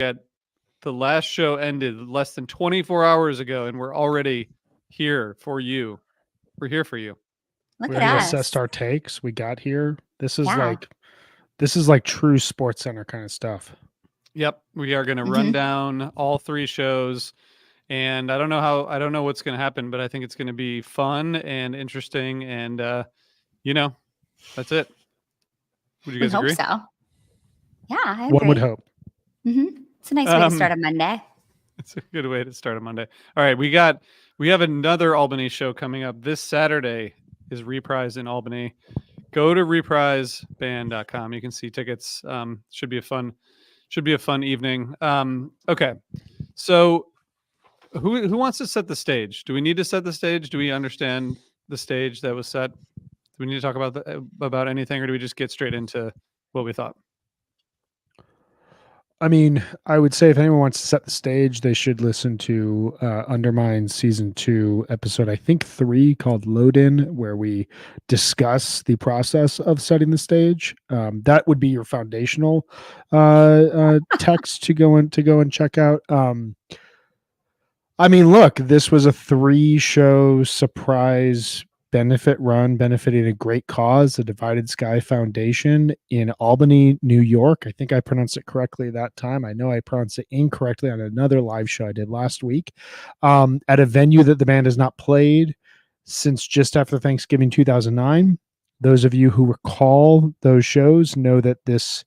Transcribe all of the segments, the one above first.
at the last show ended less than 24 hours ago, and we're already here for you. We're here for you. Look We at already us. assessed our takes. We got here. This is Yeah. like true Sports Center kind of stuff. Yep, we are going to run down all 3 shows, and I don't know what's going to happen, but I think it's going to be fun and interesting, and that's it. Would you guys agree? Hope so. Yeah, I agree. One would hope. It's a nice way to start a Monday. It's a good way to start a Monday. All right, we have another Albany show coming up this Saturday. Is Reprise in Albany? Go to repriseband.com. You can see tickets. Should be a fun evening. Okay, so who wants to set the stage? Do we need to set the stage? Do we understand the stage that was set? Do we need to talk about anything, or do we just get straight into what we thought? I mean, I would say if anyone wants to set the stage, they should listen to Undermine Season 2, episode, I think 3, called Load In, where we discuss the process of setting the stage. That would be your foundational text to go and check out. I mean, look, this was a 3-show surprise benefit run benefiting a great cause, the Divided Sky Foundation in Albany, New York. I think I pronounced it correctly that time. I know I pronounced it incorrectly on another live show I did last week, at a venue that the band has not played since just after Thanksgiving 2009. Those of you who recall those shows know that this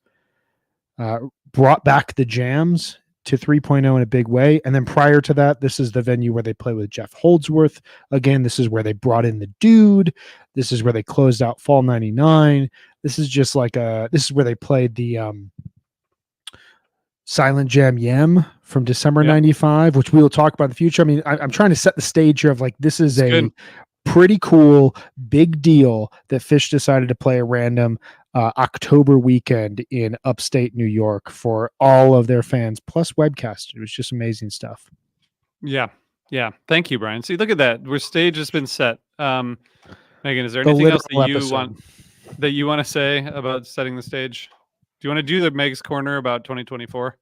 brought back the jams to 3.0 in a big way. And then prior to that, this is the venue where they play with Jeff Holdsworth. Again, this is where they brought in the Dude. This is where they closed out Fall 99. This is just like this is where they played the Silent Jam Yem from December 95, which we will talk about in the future. I mean, I'm trying to set the stage here of like, this is pretty cool, big deal that Phish decided to play a random October weekend in upstate New York for all of their fans, plus webcast. It was just amazing stuff. Yeah. Thank you, Brian. See, look at that. Our stage has been set. Megan, is there anything else that you want to say about setting the stage? Do you want to do the Meg's Corner about 2024?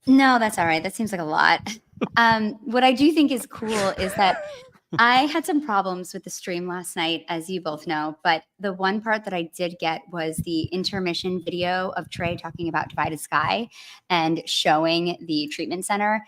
No, that's all right. That seems like a lot. What I do think is cool is that I had some problems with the stream last night, as you both know, but the one part that I did get was the intermission video of Trey talking about Divided Sky and showing the treatment center.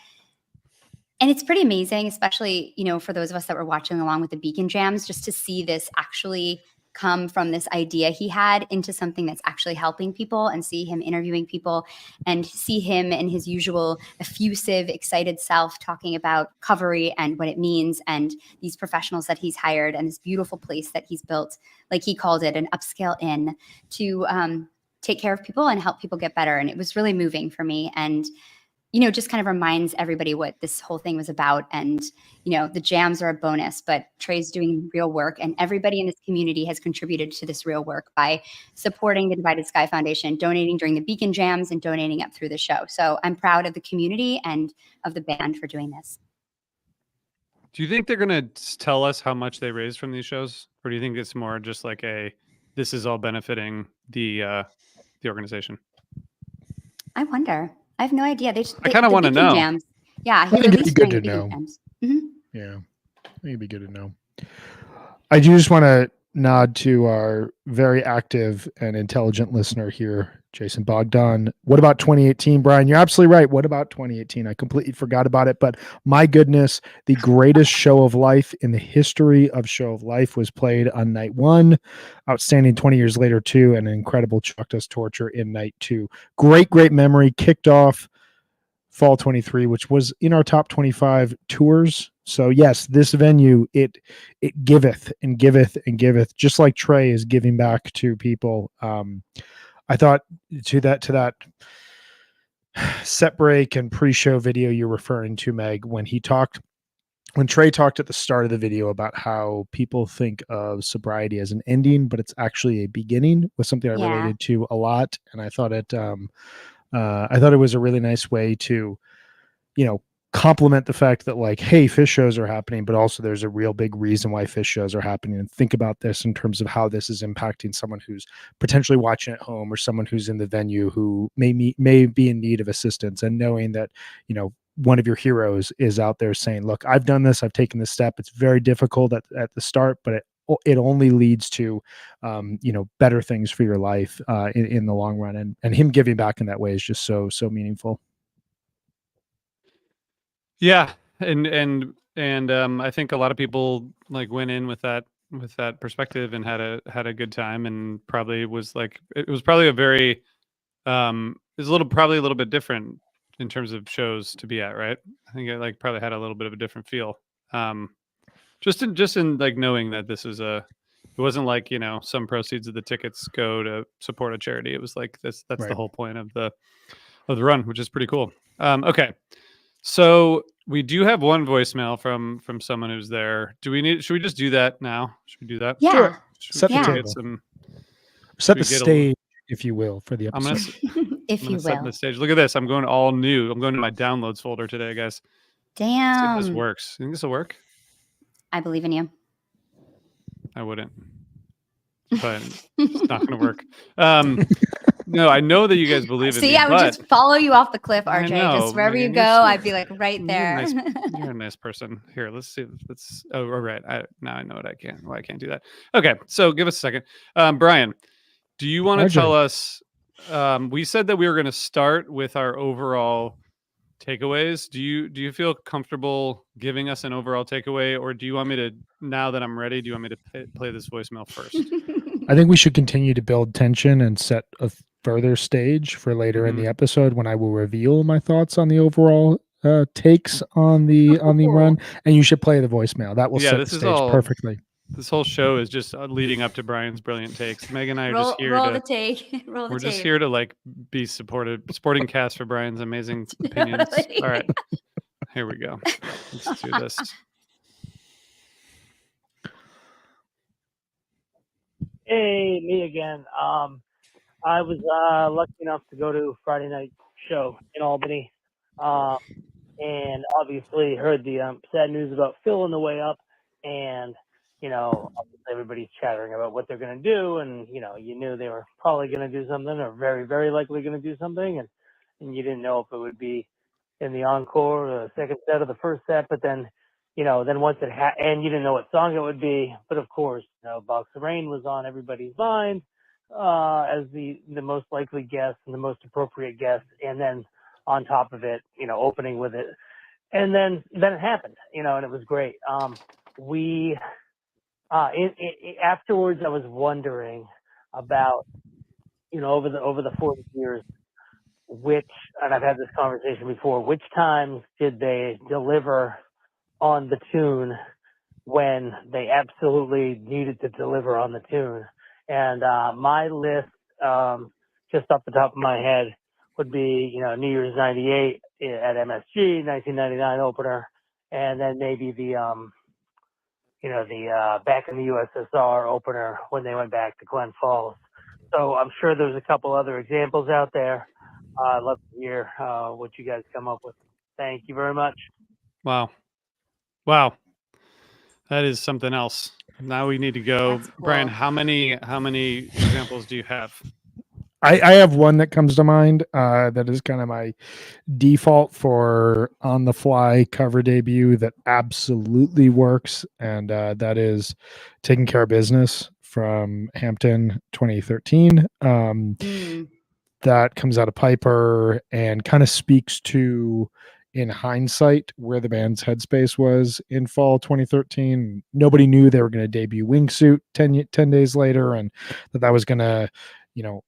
And it's pretty amazing, especially, for those of us that were watching along with the Beacon Jams, just to see this actually come from this idea he had into something that's actually helping people, and see him interviewing people and see him in his usual effusive, excited self talking about recovery and what it means, and these professionals that he's hired, and this beautiful place that he's built, like he called it, an upscale inn to take care of people and help people get better. And it was really moving for me. And just kind of reminds everybody what this whole thing was about. And, the jams are a bonus, but Trey's doing real work, and everybody in this community has contributed to this real work by supporting the Divided Sky Foundation, donating during the Beacon Jams, and donating up through the show. So I'm proud of the community and of the band for doing this. Do you think they're going to tell us how much they raised from these shows? Or do you think it's more just like this is all benefiting the organization? I wonder. I have no idea. I kind of want to know. Jams. Yeah, I think it'd be good to know. Yeah, I think it'd be good to know. I do just want to nod to our very active and intelligent listener here, Jason Bogdan. What about 2018, Brian? You're absolutely right. What about 2018? I completely forgot about it, but my goodness, the greatest show of life in the history of Show of Life was played on night 1. Outstanding 20 years later, too, and an incredible Chuck Does Torture in night 2. Great memory. Kicked off Fall 23, which was in our top 25 tours. So yes, this venue, it giveth and giveth and giveth, just like Trey is giving back to people. I thought to that set break and pre-show video you're referring to, Meg, when Trey talked at the start of the video about how people think of sobriety as an ending, but it's actually a beginning, was something I related to a lot. And I thought it was a really nice way to, complement the fact that like, hey, fish shows are happening, but also there's a real big reason why fish shows are happening, and think about this in terms of how this is impacting someone who's potentially watching at home or someone who's in the venue who may be in need of assistance, and knowing that, you know, one of your heroes is out there saying, look, I've done this, I've taken this step. It's very difficult at the start, but it only leads to you know, better things for your life in the long run, and him giving back in that way is just so meaningful. Yeah, and I think a lot of people like went in with that perspective and had a good time, and probably was like, it was probably a very it was probably a little bit different in terms of shows to be at, right? I think it like probably had a little bit of a different feel. Just in like knowing that this is it wasn't like, you know, some proceeds of the tickets go to support a charity. It was like that's Right. the whole point of the run, which is pretty cool. Okay. So we do have one voicemail from someone who's there. Should we just do that now? Should we do that? Yeah. Sure. Should Set the we get table. some- Set we the get a- stage, if you will, for the I'm gonna episode. If I'm you gonna set will. the stage. Look at this. I'm going all new. I'm going to my downloads folder today, guys. Let's see if this Damn. works. You think this will work? I believe in you. I wouldn't. But it's not going to work. No, I know that you guys believe in See, me. I would but just follow you off the cliff, I RJ. know, Just wherever you Megan, go, you're so- I'd be like right there. You're a nice person. Here, let's see. Oh, all right. Now I know what I can't. Why I can't do that. Okay, so give us a second. Brian, do you want to RJ. tell us? We said that we were going to start with our overall takeaways. Do you feel comfortable giving us an overall takeaway, or do you want me to? Now that I'm ready, do you want me to play this voicemail first? I think we should continue to build tension and set a further stage for later in the episode, when I will reveal my thoughts on the overall takes on the run, and you should play the voicemail. That will set the stage perfectly. This whole show is just leading up to Brian's brilliant takes. Megan and I are just here roll to the take. we're just here to like be supporting cast for Brian's amazing opinions. Really? All right, here we go. Let's do this. Hey, me again. I was lucky enough to go to a Friday night show in Albany, and obviously heard the sad news about Phil on the way up, and you know, obviously everybody's chattering about what they're going to do, and you know, you knew they were probably going to do something, or very, very likely going to do something, and you didn't know if it would be in the encore, or the second set, or the first set, but then. You know, then once it and you didn't know what song it would be, but of course, you know, Box of Rain was on everybody's mind as the most likely guest and the most appropriate guest, and then on top of it, you know, opening with it, and then it happened, you know, and it was great. Afterwards, I was wondering about, you know, over the 40 years, and I've had this conversation before, which times did they deliver on the tune when they absolutely needed to deliver on the tune? And my list, just off the top of my head, would be, you know, New Year's '98 at MSG, 1999 opener, and then maybe the you know, the back in the USSR opener when they went back to Glen Falls. So I'm sure there's a couple other examples out there. I'd love to hear what you guys come up with. Thank you very much. Wow. That is something else. Now we need to go. That's cool. Brian, how many examples do you have? I have one that comes to mind that is kind of my default for on the fly cover debut that absolutely works, and that is Taking Care of Business from Hampton 2013. That comes out of Piper and kind of speaks to, in hindsight, where the band's headspace was in fall 2013. Nobody knew they were going to debut Wingsuit 10 days later, and that was going to, you know,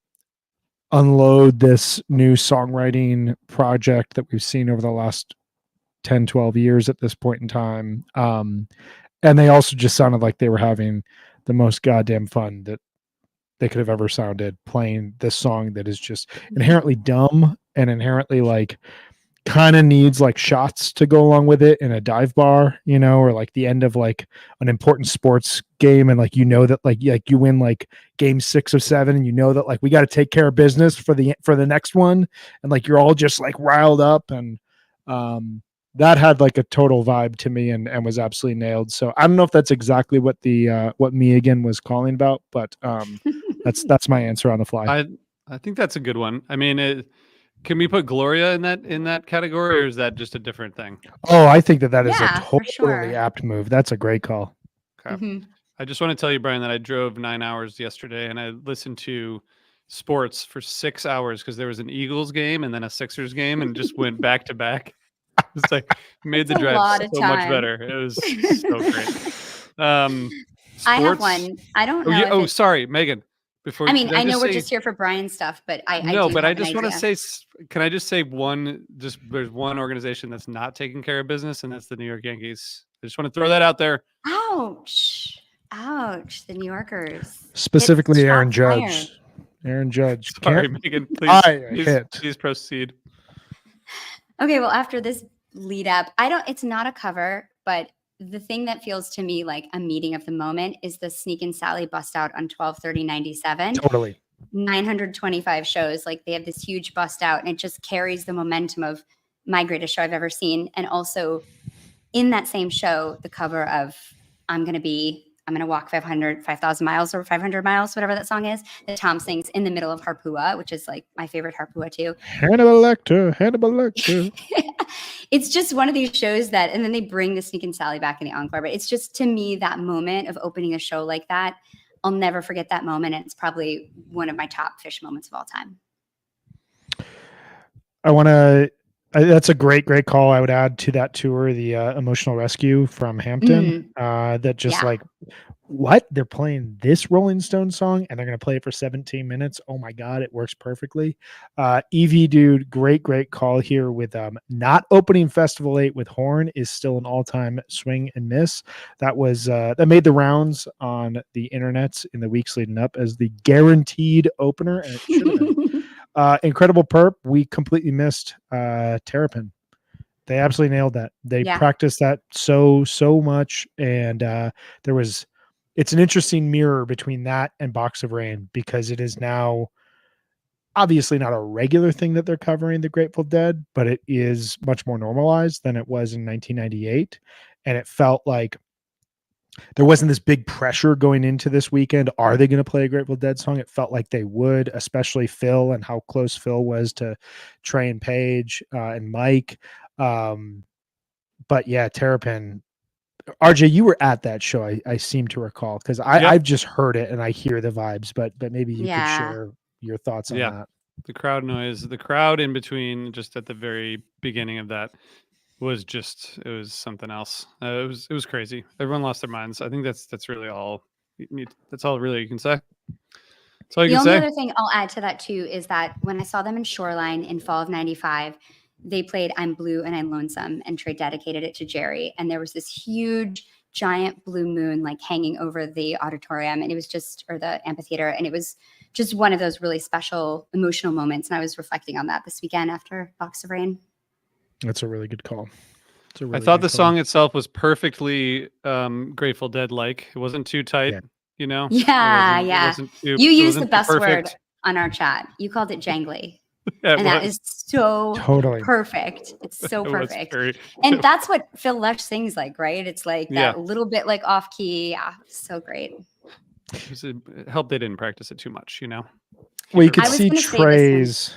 unload this new songwriting project that we've seen over the last 10, 12 years at this point in time. And they also just sounded like they were having the most goddamn fun that they could have ever sounded playing this song that is just inherently dumb and inherently like kind of needs like shots to go along with it in a dive bar, you know, or like the end of like an important sports game, and like, you know, that like you win like game 6 of 7, and you know that like we got to take care of business for the next one, and like you're all just like riled up, and that had like a total vibe to me and was absolutely nailed. So I don't know if that's exactly what the what Me Again was calling about, but that's my answer on the fly. I think that's a good one. I mean, can we put Gloria in that category, or is that just a different thing? Oh, I think that is a Yeah, for totally sure. apt move. That's a great call. Okay. Mhm. I just want to tell you, Brian, that I drove 9 hours yesterday and I listened to sports for 6 hours because there was an Eagles game and then a Sixers game and just went back to back. It's like made That's the a drive lot of so much time. better. It was so great. I have Sports. one. I don't Oh know yeah. if Oh, it's. sorry, Megan. Before I mean, did I know just we're say just here for Brian stuff, but I no? do But have I an just want to idea. say, can I just say one? Just there's one organization that's not taking care of business, and that's the New York Yankees. I just want to throw that out there. Ouch! Ouch! The New Yorkers. Specifically, Hit Aaron shots fired. Judge. Aaron Judge. Sorry, Can't Megan. Please, hit. please proceed. Okay, well, after this lead up, it's not a cover, but the thing that feels to me like a meeting of the moment is the Sneak and Sally bust out on 12/30/97. Totally. 925 shows. Like they have this huge bust out, and it just carries the momentum of my greatest show I've ever seen. And also in that same show, the cover of I'm gonna walk 5,000 miles or 500 miles, whatever that song is, that Tom sings in the middle of Harpua, which is like my favorite Harpua too. Hannibal Lecter. It's just one of these shows that, and then they bring the Sneak and Sally back in the encore. But it's just, to me, that moment of opening a show like that, I'll never forget that moment. And it's probably one of my top Fish moments of all time. That's a great call. I would add to that tour the Emotional Rescue from Hampton. That just like, what? They're playing this Rolling Stone song and they're going to play it for 17 minutes. Oh my God, it works perfectly. Evie, dude, great call here with not opening Festival 8 with horn is still an all-time swing and miss. That was that made the rounds on the internet in the weeks leading up as the guaranteed opener, and it should have been. Incredible Perp, we completely missed Terrapin. They absolutely nailed that. They practiced that so much, and it's an interesting mirror between that and Box of Rain, because it is now obviously not a regular thing that they're covering the Grateful Dead, but it is much more normalized than it was in 1998, and it felt like there wasn't this big pressure going into this weekend. Are they going to play a Grateful Dead song? It felt like they would, especially Phil and how close Phil was to Trey and Paige and Mike. But yeah, Terrapin. RJ, you were at that show, I seem to recall, because I've just heard it and I hear the vibes, but maybe you could share your thoughts on that. The crowd noise, the crowd in between, just at the very beginning of that, was it was something else. It was crazy. Everyone lost their minds. I think that's really all. That's all really you can say. That's all you can say. The only other thing I'll add to that too is that when I saw them in Shoreline in fall of '95, they played "I'm Blue and I'm Lonesome," and Trey dedicated it to Jerry. And there was this huge, giant blue moon like hanging over the auditorium, and it was or the amphitheater, and it was just one of those really special emotional moments. And I was reflecting on that this weekend after Box of Rain. That's a really good call. I thought the song itself was perfectly Grateful Dead like. It wasn't too tight, you know? Yeah. You used the best word on our chat. You called it jangly. And that is so perfect. It's so perfect. And that's what Phil Lesh sings like, right? It's like that little bit like off key. Yeah, so great. It helped they didn't practice it too much, you know? Well, you could see Trey's...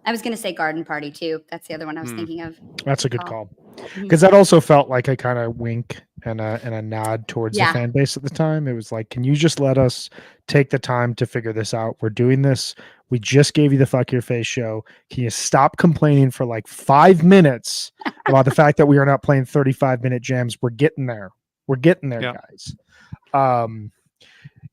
I was going to say Garden Party too. That's the other one I was thinking of. That's a good call. Because that also felt like a kind of wink and a nod towards the fan base at the time. It was like, can you just let us take the time to figure this out? We're doing this. We just gave you the Fuck Your Face show. Can you stop complaining for like 5 minutes about the fact that we are not playing 35-minute jams? We're getting there. Guys.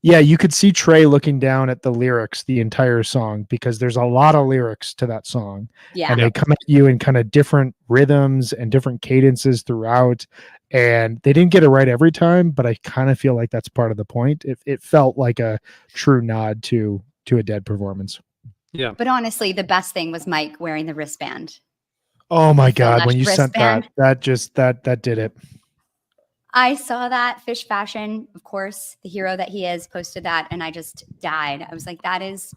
Yeah, you could see Trey looking down at the lyrics the entire song, because there's a lot of lyrics to that song. Yeah. And they come at you in kind of different rhythms and different cadences throughout. And they didn't get it right every time, but I kind of feel like that's part of the point. It felt like a true nod to a Dead performance. Yeah. But honestly, the best thing was Mike wearing the wristband. Oh my God, when you sent that did it. I saw that Fish Fashion, of course, the hero that he is, posted that, and I just died. I was like, that is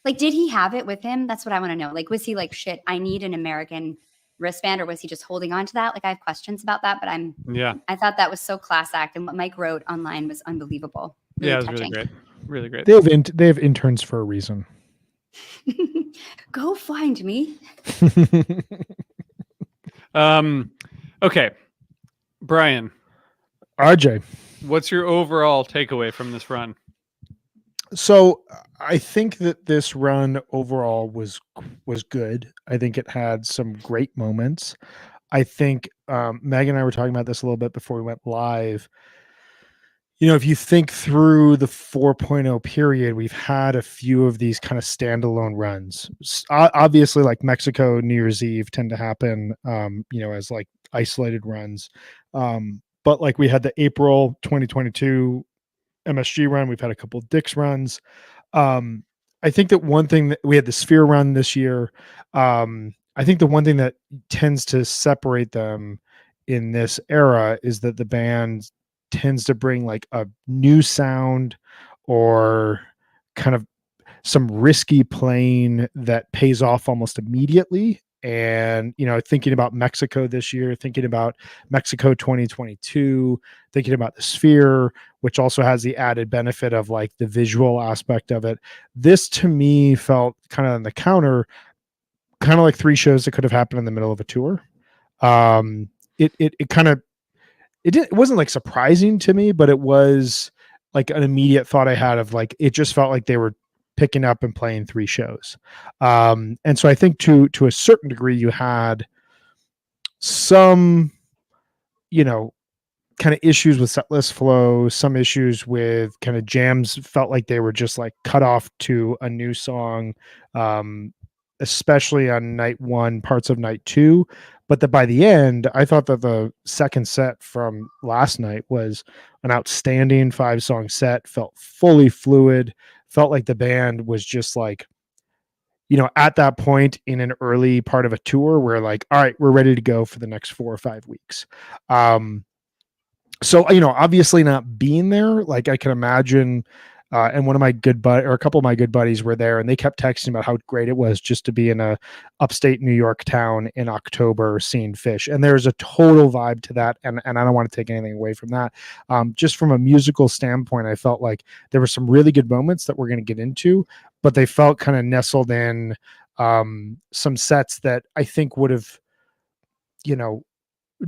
like, did he have it with him? That's what I want to know. Like, was he like, shit, I need an American wristband, or was he just holding on to that? Like, I have questions about that, but Yeah. I thought that was so class act, and what Mike wrote online was unbelievable. Really Yeah, it was touching. really great. Really great. They have interns for a reason. Go find me. Okay. Brian, RJ. what's your overall takeaway from this run? So I think that this run overall was good. I think it had some great moments. I think Meg and I were talking about this a little bit before we went live. You know, if you think through the 4.0 period, we've had a few of these kind of standalone runs. Obviously, like Mexico, New Year's Eve tend to happen, as like isolated runs. But like we had the April 2022 MSG run, we've had a couple of Dick's runs. I think that one thing that we had the Sphere run this year. I think the one thing that tends to separate them in this era is that the band tends to bring like a new sound or kind of some risky playing that pays off almost immediately. And, thinking about Mexico this year, thinking about Mexico 2022, thinking about the Sphere, which also has the added benefit of like the visual aspect of it. This to me felt kind of on the counter, kind of like 3 shows that could have happened in the middle of a tour. It wasn't like surprising to me, but it was like an immediate thought I had of like, it just felt like they were picking up and playing 3 shows. And so I think to a certain degree, you had some, kind of issues with setlist flow, some issues with kind of jams felt like they were just like cut off to a new song, especially on night 1, parts of night 2. But that by the end, I thought that the second set from last night was an outstanding 5-song set, felt fully fluid, felt like the band was just like, at that point in an early part of a tour where like, all right, we're ready to go for the next 4 or 5 weeks. So, obviously not being there, like I can imagine, and one of my or a couple of my good buddies were there, and they kept texting about how great it was just to be in a upstate New York town in October seeing Fish. And there's a total vibe to that. And I don't want to take anything away from that. Just from a musical standpoint, I felt like there were some really good moments that we're going to get into, but they felt kind of nestled in some sets that I think would have,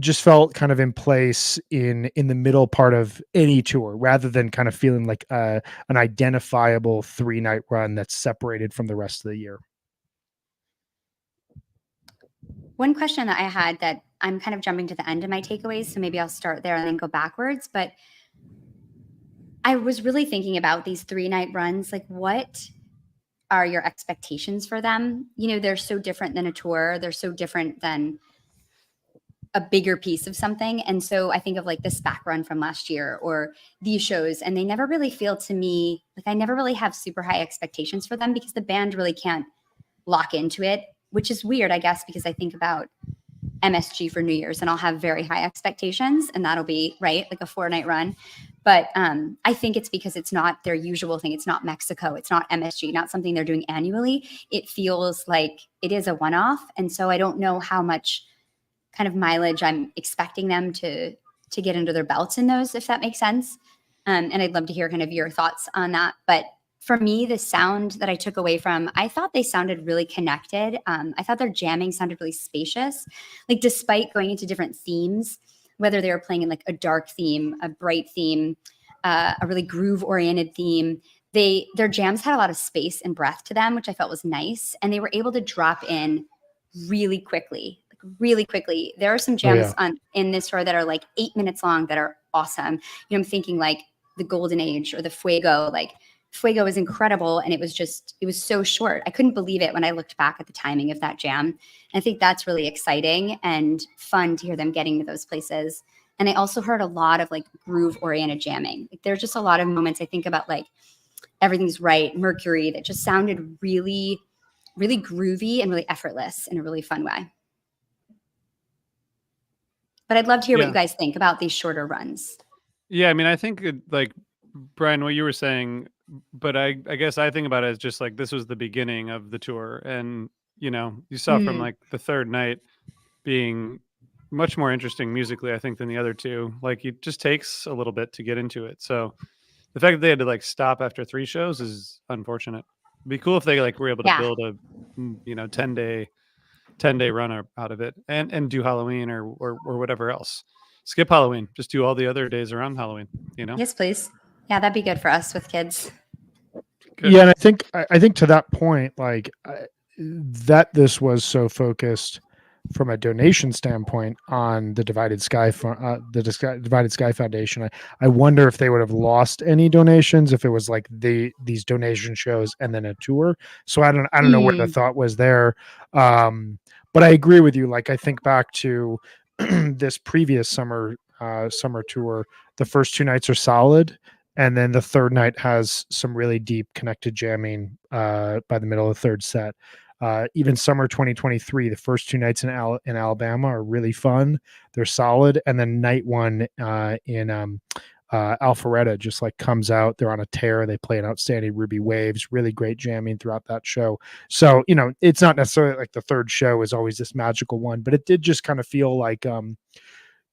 just felt kind of in place in the middle part of any tour, rather than kind of feeling like an identifiable 3-night run that's separated from the rest of the year. One question that I had, that I'm kind of jumping to the end of my takeaways, so maybe I'll start there and then go backwards. But I was really thinking about these 3-night runs. Like, what are your expectations for them? They're so different than a tour. They're so different than a bigger piece of something. And so I think of like the SPAC run from last year or these shows, and they never really feel to me like I never really have super high expectations for them, because the band really can't lock into it, which is weird, I guess, because I think about MSG for New Year's and I'll have very high expectations, and that'll be right, like a 4-night run. But I think it's because it's not their usual thing. It's not Mexico. It's not MSG, not something they're doing annually. It feels like it is a one-off. And so I don't know how much kind of mileage I'm expecting them to get under their belts in those, if that makes sense. And I'd love to hear kind of your thoughts on that. But for me, the sound that I took away from, I thought they sounded really connected. I thought their jamming sounded really spacious. Like, despite going into different themes, whether they were playing in like a dark theme, a bright theme, a really groove-oriented theme, their jams had a lot of space and breath to them, which I felt was nice. And they were able to drop in really quickly. There are some jams in this tour that are like 8 minutes long that are awesome. I'm thinking like the Golden Age or the Fuego. Like, Fuego was incredible, and it was so short. I couldn't believe it when I looked back at the timing of that jam. And I think that's really exciting and fun to hear them getting to those places. And I also heard a lot of like groove oriented jamming. Like, there's just a lot of moments I think about, like Everything's Right, Mercury, that just sounded really, really groovy and really effortless in a really fun way. But I'd love to hear what you guys think about these shorter runs. Yeah, I mean, I think like Brian, what you were saying, but I guess I think about it as just like this was the beginning of the tour, and you saw from like the 3rd night, being much more interesting musically, I think, than the other two. Like it just takes a little bit to get into it. So the fact that they had to like stop after 3 shows is unfortunate. It'd be cool if they like were able to Yeah. build a 10-day run out of it and do Halloween or whatever else. Skip Halloween, just do all the other days around Halloween, Yes, please. Yeah, that'd be good for us with kids. Good. Yeah, and I think to that point, like that this was so focused from a donation standpoint on the Divided Sky Divided Sky Foundation. I wonder if they would have lost any donations if it was like these donation shows and then a tour. So I don't know where the thought was there. But I agree with you. Like I think back to this previous summer tour. The first 2 nights are solid. And then the third night has some really deep connected jamming by the middle of the third set. Even summer 2023, the first 2 nights in Alabama are really fun. They're solid. And then night 1 in Alpharetta just like comes out. They're on a tear. They play an outstanding Ruby Waves, really great jamming throughout that show. So, it's not necessarily like the third show is always this magical one, but it did just kind of feel like,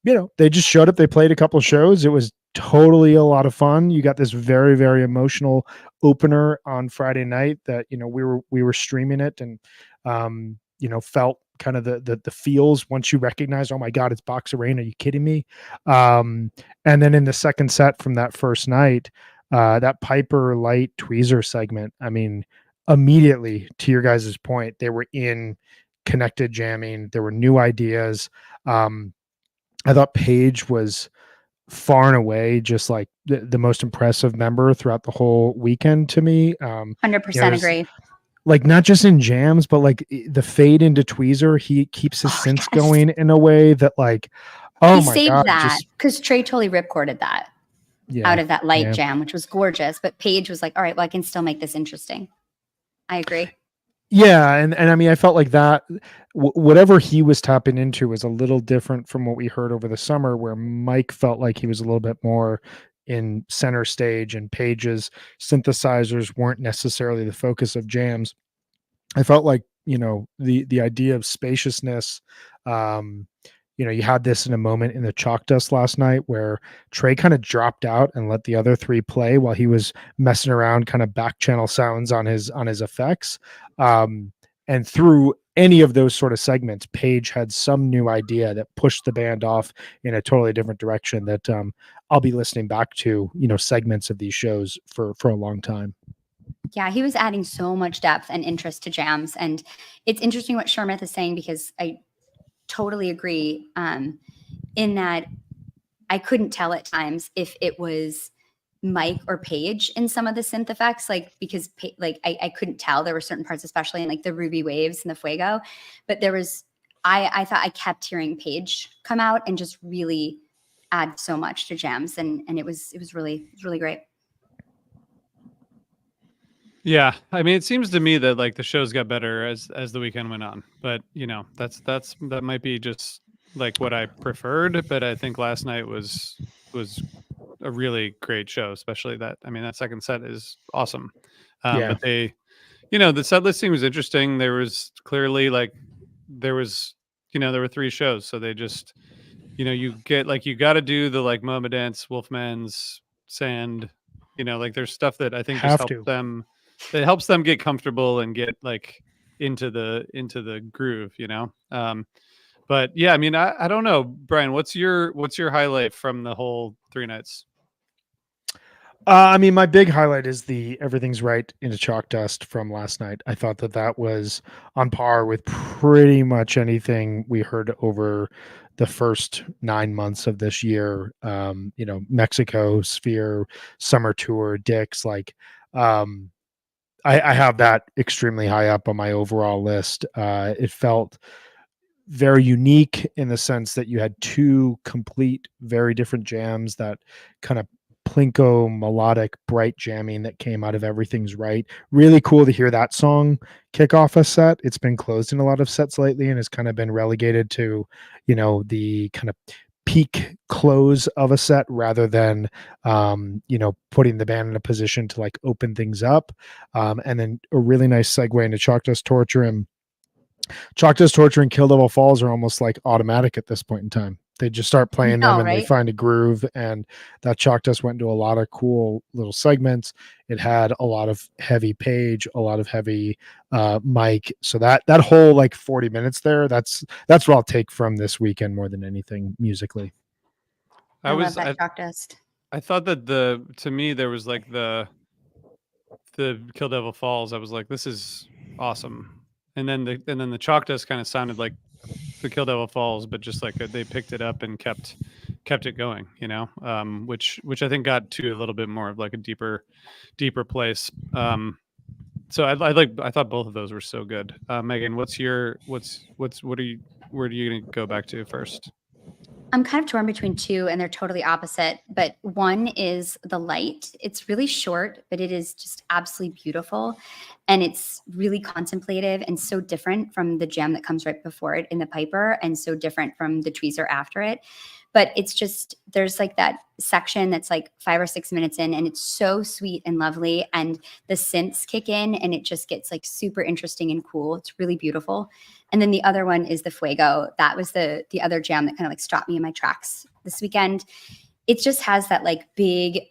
they just showed up. They played a couple of shows. It was totally a lot of fun. You got this very, very emotional opener on Friday night that, we were streaming it and, felt kind of the feels once you recognize, oh my God, it's Box of Rain. Are you kidding me? And then in the second set from that first night, that Piper Light Tweezer segment, I mean, immediately to your guys' point, they were in connected jamming. There were new ideas. I thought Paige was far and away just like the most impressive member throughout the whole weekend to me. 100% agree. Like not just in jams, but like the fade into Tweezer, he keeps his synths going in a way that like, oh he my saved God, that because Trey totally ripcorded that out of that light jam, which was gorgeous. But Paige was like, all right, well, I can still make this interesting. I agree. Yeah, and I mean, I felt like that whatever he was tapping into was a little different from what we heard over the summer, where Mike felt like he was a little bit more in center stage, and Paige's synthesizers weren't necessarily the focus of jams. I felt like the idea of spaciousness. You had this in a moment in the Chalk Dust last night where Trey kind of dropped out and let the other 3 play while he was messing around kind of back channel sounds on his effects. And through any of those sort of segments, Paige had some new idea that pushed the band off in a totally different direction that I'll be listening back to, segments of these shows for a long time. Yeah, he was adding so much depth and interest to jams. And it's interesting what Sharmith is saying, because I totally agree in that I couldn't tell at times if it was Mike or Paige in some of the synth effects, like because I couldn't tell. There were certain parts, especially in like the Ruby Waves and the Fuego, but there was I thought I kept hearing Paige come out and just really add so much to jams, and it was really great. Yeah, I mean, it seems to me that like the shows got better as the weekend went on, but that might be just like what I preferred. But I think last night was a really great show, especially that second set is awesome. But they, the set listing was interesting. There was clearly there were 3 shows, so they just you get you got to do the like MoMA Dance, Wolfman's, Sand, there's stuff that I think just helps them. It helps them get comfortable and get like into the groove, But yeah, I mean, I don't know, Brian. What's your highlight from the whole 3 nights? I mean, my big highlight is the Everything's Right into Chalk Dust from last night. I thought that was on par with pretty much anything we heard over the first 9 months of this year. Mexico, Sphere, Summer Tour, Dick's, I have that extremely high up on my overall list. It felt very unique in the sense that you had 2 complete, very different jams, that kind of plinko, melodic, bright jamming that came out of Everything's Right. Really cool to hear that song kick off a set. It's been closed in a lot of sets lately and has kind of been relegated to, the kind of peak close of a set rather than putting the band in a position to like open things up, and then a really nice segue into Chalk Dust Torture. And Chalk Dust Torture and Kill Devil Falls are almost like automatic at this point in time. They just start playing them and they right? find a groove. And that Chalk Dust went into a lot of cool little segments. It had a lot of heavy Page, a lot of heavy Mike. So that whole like 40 minutes there, that's what I'll take from this weekend more than anything musically. I love that Chalk Dust. I thought that to me there was like the Kill Devil Falls. I was like, this is awesome. And then the Chalk Dust kind of sounded like the Kill Devil Falls, but just like they picked it up and kept it going, you know, which I think got to a little bit more of like a deeper place. So I thought both of those were so good. Megan, where are you gonna go back to first? I'm kind of torn between two, and they're totally opposite. But one is The Light. It's really short, but it is just absolutely beautiful. And it's really contemplative and so different from the jam that comes right before it in the Piper, and so different from the tweezer after it. But it's just, there's like that section that's like 5 or 6 minutes in, and it's so sweet and lovely. And the synths kick in, and it just gets like super interesting and cool. It's really beautiful. And then the other one is the Fuego. That was the other jam that kind of like stopped me in my tracks this weekend. It just has that like big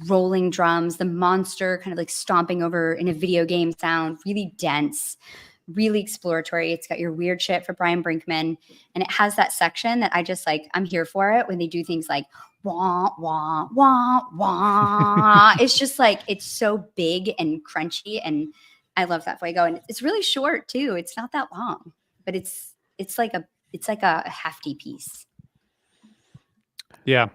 rolling drums, the monster kind of like stomping over in a video game sound, really dense, really exploratory. It's got your weird shit for Brian Brinkman. And it has that section that I just like, I'm here for it when they do things like wah, wah, wah, wah. It's just like, it's so big and crunchy. And I love that Fuego. And it's really short too. It's not that long, but it's like a hefty piece. Yeah.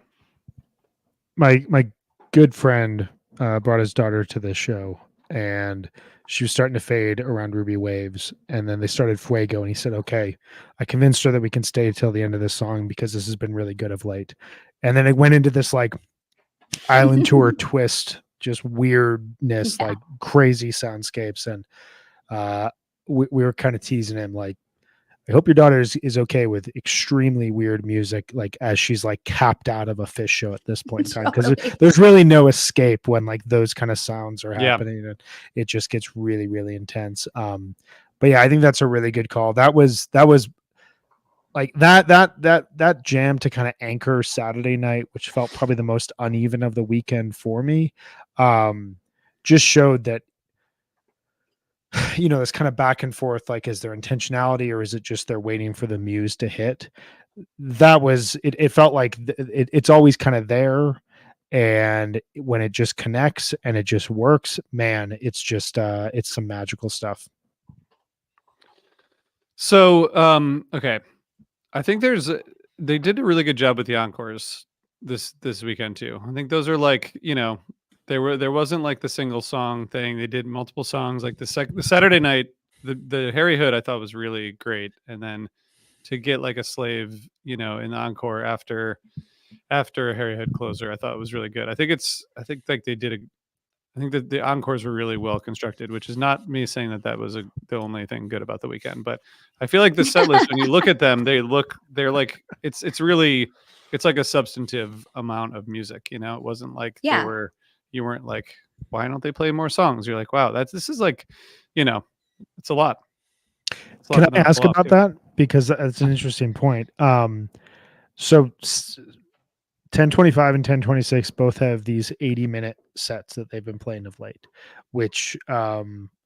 My good friend brought his daughter to this show, and she was starting to fade around Ruby Waves, and then they started Fuego, and he said, okay, I convinced her that we can stay till the end of this song because this has been really good of late. And then it went into this like island tour twist, just weirdness, like crazy soundscapes. And we were kind of teasing him like, I hope your daughter is okay with extremely weird music, like as she's like capped out of a Fish show at this point in time, because there's really no escape when like those kind of sounds are happening, and it just gets really, really intense. But yeah, I think that's a really good call. That was like that jam to kind of anchor Saturday night, which felt probably the most uneven of the weekend for me. Just showed that, you know, this kind of back and forth, like, is there intentionality or is it just they're waiting for the muse to hit? That was, it felt like it's always kind of there. And when it just connects and it just works, man, it's just, it's some magical stuff. So, okay. I think they did a really good job with the encores this weekend too. I think those are like, you know, there wasn't like the single song thing. They did multiple songs. Like the Saturday night, the Harry Hood I thought was really great, and then to get like a Slave, you know, in the encore after Harry Hood closer, I thought it was really good. I think like they did I think that the encores were really well constructed, which is not me saying that was the only thing good about the weekend, but I feel like the set list, when you look at them, they're like, it's really, it's like a substantive amount of music, you know. It wasn't like you weren't like, why don't they play more songs? You're like, wow, this is like, you know, it's a lot. Can I ask about that? Because that's an interesting point. So 1025 and 1026 both have these 80-minute sets that they've been playing of late, which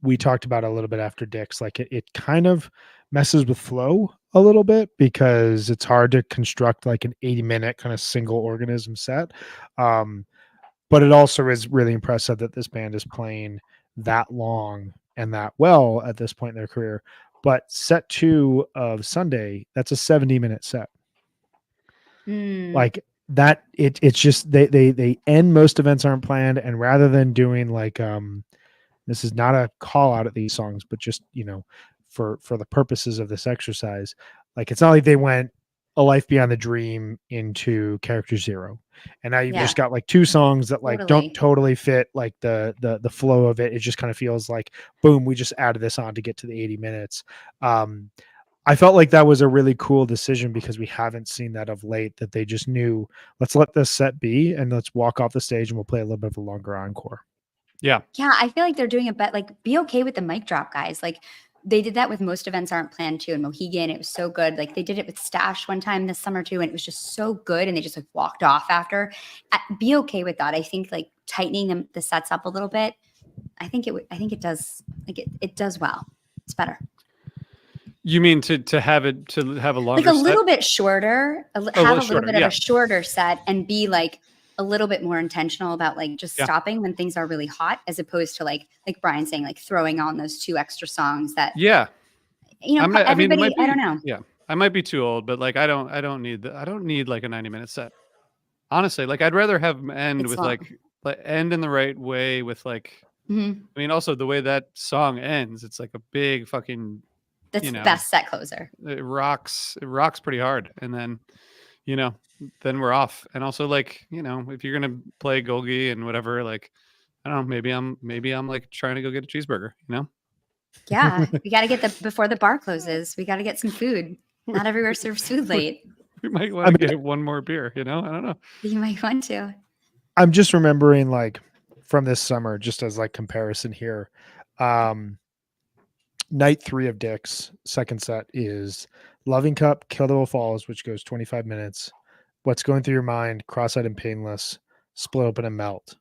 we talked about a little bit after Dick's. Like it kind of messes with flow a little bit because it's hard to construct like an 80-minute kind of single organism set. But it also is really impressive that this band is playing that long and that well at this point in their career. But set 2 of Sunday, that's a 70-minute set. Like that, it's just they end, most events aren't planned, and rather than doing like this is not a call out at these songs, but just, you know, for the purposes of this exercise, like it's not like they went A Life Beyond the Dream into Character Zero, and now you've just got like 2 songs that like don't totally fit like the flow of it. It just kind of feels like, boom, we just added this on to get to the 80 minutes. I felt like that was a really cool decision because we haven't seen that of late, that they just knew, let's let this set be and let's walk off the stage and we'll play a little bit of a longer encore. Yeah. Yeah. I feel like they're doing a bet, like be okay with the mic drop, guys. Like they did that with Most Events Aren't Planned too, and Mohegan. It was so good. Like they did it with Stash one time this summer too, and it was just so good. And they just like walked off after. Be okay with that. I think like tightening the sets up a little bit. I think it does. Like it does well. It's better. You mean to have a longer Like a little set? bit shorter. Have a little bit of a shorter set, and be like a little bit more intentional about like just stopping when things are really hot, as opposed to like Brian saying, like throwing on those 2 extra songs that everybody. I don't know. Yeah, I might be too old, but like I don't need like a 90-minute set. Honestly, like I'd rather have end It's with long. like end in the right way with like. Mm-hmm. I mean, also the way that song ends, it's like a big fucking. That's the best set closer. It rocks pretty hard, and then then we're off. And also like if you're gonna play Golgi and whatever, like I don't know, maybe I'm like trying to go get a cheeseburger, Yeah, we got to get before the bar closes. We got to get some food. Not everywhere serves food late. We might want to get one more beer, I don't know. You might want to. I'm just remembering like from this summer, just as like comparison here. Night 3 of Dick's second set is Loving Cup, Kill Devil Falls, which goes 25 minutes. What's Going Through Your Mind, Cross-Eyed and Painless, Split Open and Melt.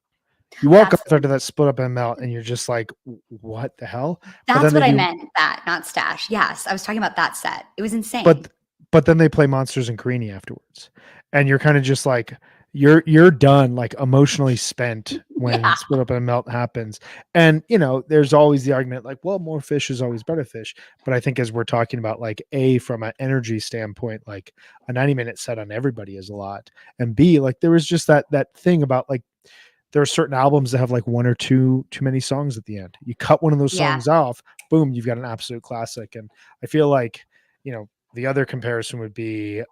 You walk up after that Split Up and Melt, and you're just like, what the hell? That's what I meant, that, not Stash. Yes, I was talking about that set. It was insane. But then they play Monsters and Carini afterwards. And you're kind of just like, you're done, like emotionally spent when Split Up and Melt happens. And there's always the argument like, well, more fish is always better fish. But I think as we're talking about like from an energy standpoint, like a 90-minute set on everybody is a lot. And B, like there was just that thing about like there are certain albums that have like 1 or 2 too many songs at the end. You cut one of those songs off, boom, you've got an absolute classic. And I feel like the other comparison would be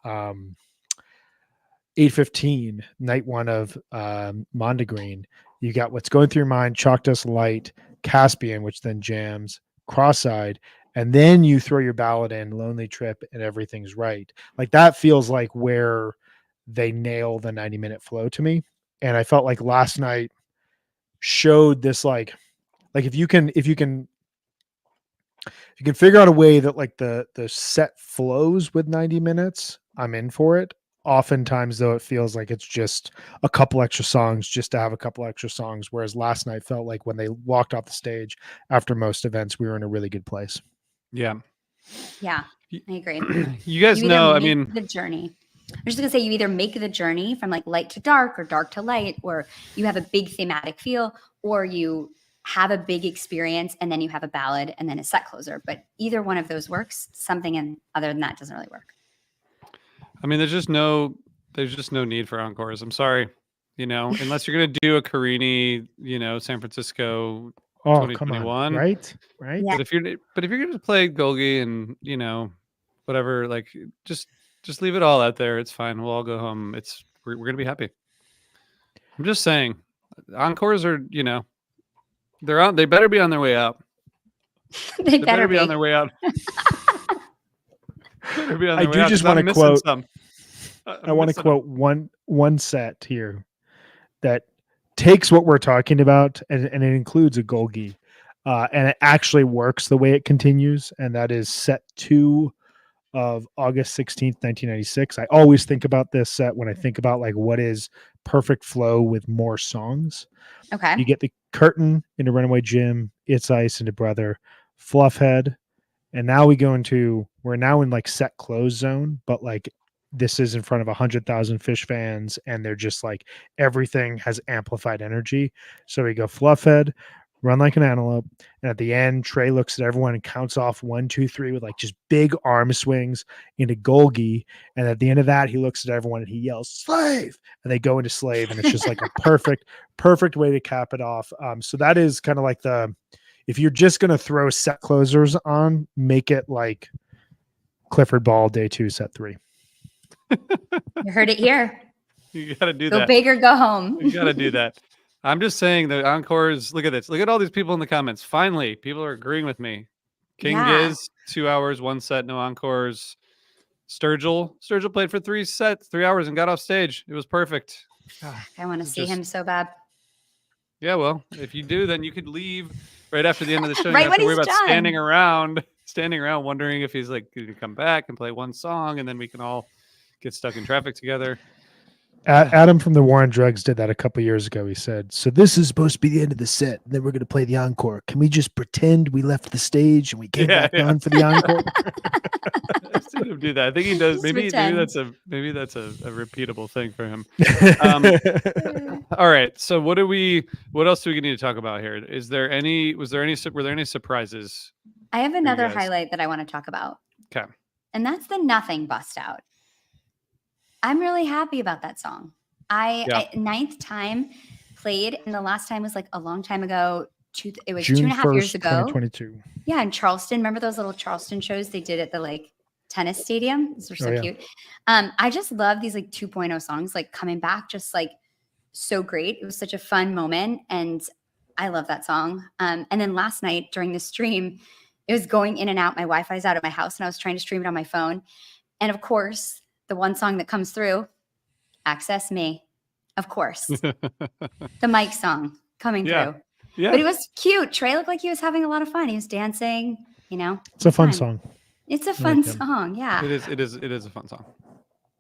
8:15, night 1 of Mondegreen. You got What's Going Through Your Mind, Chalk Dust Light, Caspian, which then jams, Cross-Eyed, and then you throw your ballad in, Lonely Trip, and Everything's Right. Like that feels like where they nail the 90-minute flow to me. And I felt like last night showed this like if you can figure out a way that like the set flows with 90 minutes, I'm in for it. Oftentimes, though, it feels like it's just a couple extra songs just to have a couple extra songs. Whereas last night felt like when they walked off the stage after most events, we were in a really good place. Yeah. Yeah, I agree. You guys know, I mean, the journey. I'm just going to say you either make the journey from like light to dark or dark to light, or you have a big thematic feel, or you have a big experience and then you have a ballad and then a set closer. But either one of those works. Something other than that doesn't really work. I mean, there's just no need for encores. I'm sorry, unless you're gonna do a Carini, San Francisco 2021, right? Yeah. But if you're gonna play Golgi and whatever, like just leave it all out there. It's fine. We'll all go home. We're gonna be happy. I'm just saying, encores are they're out. They better be on their way out. They better be on their way out. I do just want to quote. I want to quote one set here that takes what we're talking about and it includes a Golgi, and it actually works the way it continues. And that is set 2 of August 16th, 1996. I always think about this set when I think about like what is perfect flow with more songs. Okay. You get the Curtain into Runaway Jim, It's Ice into Brother, Fluffhead. And now we're now in like set close zone, but like this is in front of 100,000 Fish fans and they're just like, everything has amplified energy. So we go Fluffhead, Run Like an Antelope. And at the end, Trey looks at everyone and counts off 1, 2, 3 with like just big arm swings into Golgi. And at the end of that, he looks at everyone and he yells, Slave. And they go into Slave. And it's just like a perfect way to cap it off. So that is kind of like if you're just going to throw set closers on, make it like Clifford Ball Day 2, set 3. You heard it here. You got to do that. Go big or go home. You got to do that. I'm just saying the encores. Look at this. Look at all these people in the comments. Finally, people are agreeing with me. King Giz, 2 hours, 1 set, no encores. Sturgill played for 3 hours and got off stage. It was perfect. I want to see him so bad. Yeah, well, if you do, then you could leave right after the end of the show. Right you don't have when to worry he's about done. standing around. standing around wondering if he's like going to come back and play one song, and then we can all get stuck in traffic together. Adam from the War on Drugs did that a couple years ago. He said, "So this is supposed to be the end of the set, and then we're going to play the encore. Can we just pretend we left the stage and we came back on for the encore?" I've seen him do that. I think he does. Just Maybe pretend. that's a repeatable thing for him. All right. So what else do we need to talk about here? Were there any surprises? I have another guys? highlight that I want to talk about. Okay. And that's the Nothing bust out. I'm really happy about that song. Ninth time played, and the last time was like a long time ago. It was June 2.5 years 1st, ago. 2022. Yeah, in Charleston. Remember those little Charleston shows they did at the like tennis stadium? Those were so cute. I just love these like 2.0 songs like coming back, just like so great. It was such a fun moment, and I love that song. And then last night during the stream, it was going in and out. My Wi-Fi's out at my house, and I was trying to stream it on my phone. And of course, the one song that comes through, Access Me. Of course. The Mike song coming through. Yeah. But it was cute. Trey looked like he was having a lot of fun. He was dancing, It's a fun song. It's a fun song. Yeah. It is a fun song.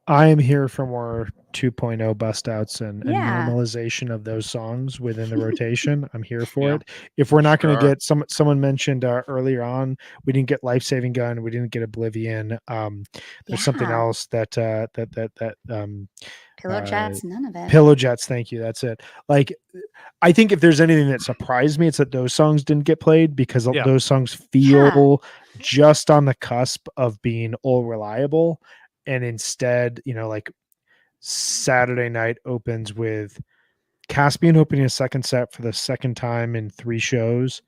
I am here for more 2.0 bust outs and Yeah. normalization of those songs within the rotation. I'm here for it. If we're not going to get someone mentioned earlier on, we didn't get Life Saving Gun, we didn't get Oblivion. There's something else that Pillow Jets, none of it. Pillow Jets, thank you. That's it. Like, I think if there's anything that surprised me, it's that those songs didn't get played because those songs feel just on the cusp of being all reliable. And instead, like Saturday night opens with Caspian opening a second set for the second time in 3 shows.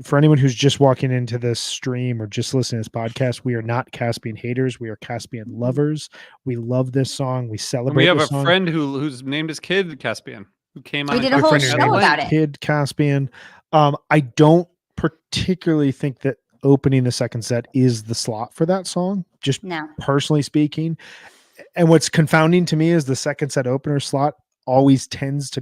For anyone who's just walking into this stream or just listening to this podcast, we are not Caspian haters. We are Caspian lovers. We love this song. We celebrate. And we have this a song. friend who's named his kid Caspian, who came on. We did a whole show about it. Kid Caspian. I don't particularly think that opening the second set is the slot for that song, just personally speaking. And what's confounding to me is the second set opener slot often tends to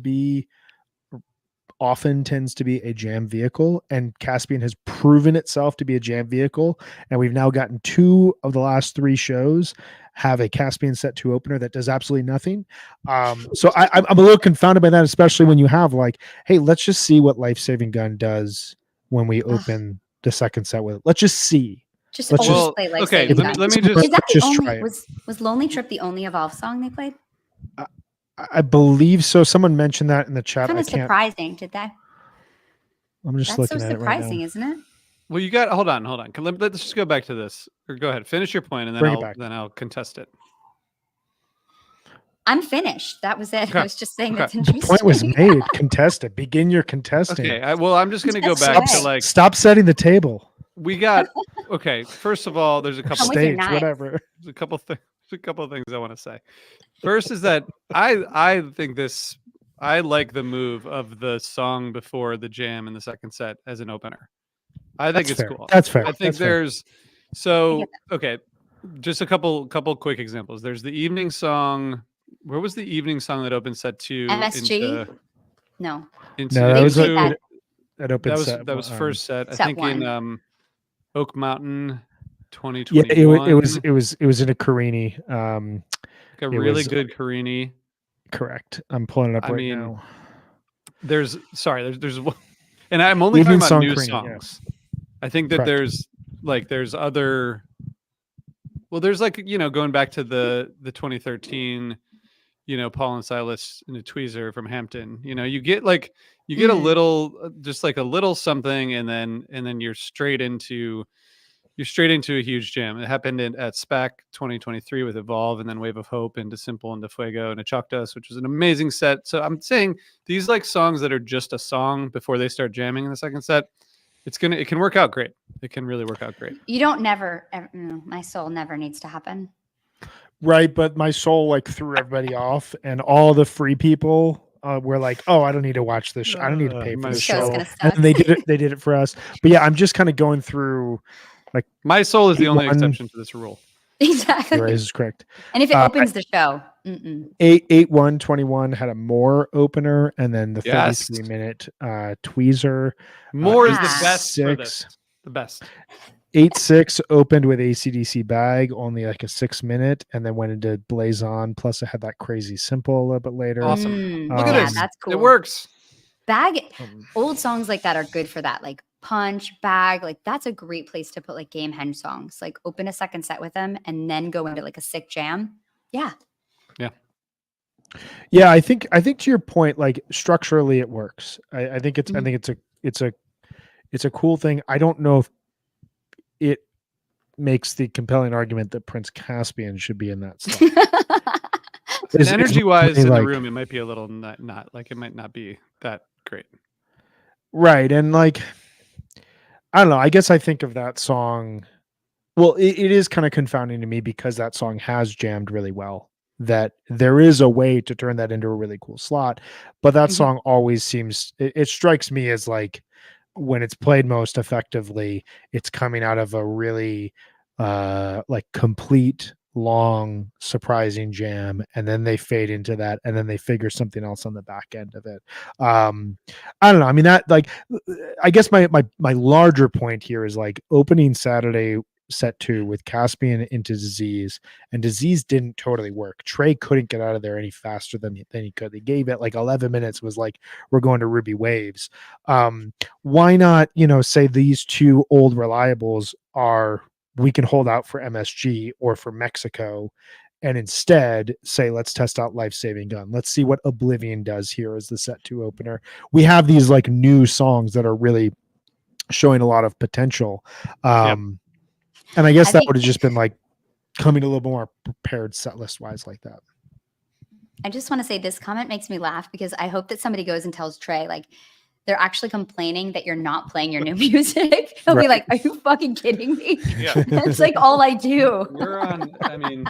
be a jam vehicle, and Caspian has proven itself to be a jam vehicle. And we've now gotten 2 of the last 3 shows have a Caspian set 2 opener that does absolutely nothing. So I'm a little confounded by that, especially when you have like, hey, let's just see what Life Saving Gun does when we open the second set with it. Let's just see. Let's just play Life Saving Gun. Let me just. Is that the just only? Was Lonely Trip the only Evolve song they played? I believe so. Someone mentioned that in the chat. Kind of surprising, did they? I'm just That's looking so at it right surprising, now. isn't it? Well, you got. Hold on. Let's just go back to this. Or go ahead, finish your point, and then I'll contest it. I'm finished. That was it. Okay. I was just saying that's interesting. The point was made. Contest it. Begin your contesting. Okay. I'm just going to go back to like. Stop setting the table. We got. Okay. First of all, there's a couple Stage, whatever. There's a couple things. There's a couple of things I want to say. First is that I think this. I like the move of the song before the jam in the second set as an opener. I think it's cool. That's fair. I think there's okay. Just a couple quick examples. There's the evening song. Where was the evening song that opened set 2? MSG? No. That was that opened set. That was first set. Set I think 1. in Oak Mountain 2021. Yeah, it was in a Carini. A really good Carini. Correct. I'm pulling it up now. There's one, and I'm only talking about new Carini, songs. Yeah. I think that there's other. Well, there's going back to the 2013, Paul and Silas in a tweezer from Hampton. You get a little, just like a little something, and then you're straight into a huge jam. It happened at SPAC 2023 with Evolve, and then Wave of Hope, into Simple, into Fuego, and Achoctas, which was an amazing set. So I'm saying these songs that are just a song before they start jamming in the second set, it can work out great. It can really work out great. You don't never, my soul never needs to happen. Right, but my soul threw everybody off, and all the free people were like, "Oh, I don't need to watch this. I don't need to pay for this show." And they did it for us. But yeah, I'm just kind of going through. My soul is the only exception to this rule. Exactly. Your is correct. And if it opens the show, 8-1-21 had a More opener, and then the 33-minute tweezer. More is the best for this. The best. 8-6 opened with AC/DC Bag, only like a 6-minute, and then went into Blaze On. Plus, it had that crazy simple a little bit later. Awesome. Look at Yeah, this. that's cool. It works. Bag, Um, old songs like that are good for that. Like Punch, Bag, like that's a great place to put like Game Hen songs. Like open a second set with them and then go into like a sick jam. Yeah. Yeah, I think to your point, like structurally it works. I think it's it's a cool thing. I don't know if it makes the compelling argument that Prince Caspian should be in that slot. And energy wise in the like- room, it might be a little not like it might not be that great. Right. And like, I don't know. I guess I think of that song. Well, it is kind of confounding to me because that song has jammed really well. That there is a way to turn that into a really cool slot. But that Mhm. song always seems, it strikes me as like when it's played most effectively, it's coming out of a really like complete, long, surprising jam. And then they fade into that and then they figure something else on the back end of it. I don't know. I mean, that like, I guess my larger point here is like opening Saturday set 2 with Caspian into Disease, and Disease didn't totally work. Trey couldn't get out of there any faster than he could. They gave it like 11 minutes, was like, we're going to Ruby Waves. Why not, say these two old reliables are, we can hold out for MSG or for Mexico, and instead say, let's test out Life Saving Gun. Let's see what Oblivion does here as the set 2 opener. We have these like new songs that are really showing a lot of potential. And I guess that would have just been like coming a little more prepared set list wise like that. I just want to say this comment makes me laugh because I hope that somebody goes and tells Trey, like, they're actually complaining that you're not playing your new music. He'll be like, are you fucking kidding me? Yeah. That's like all I do. We're on, I mean,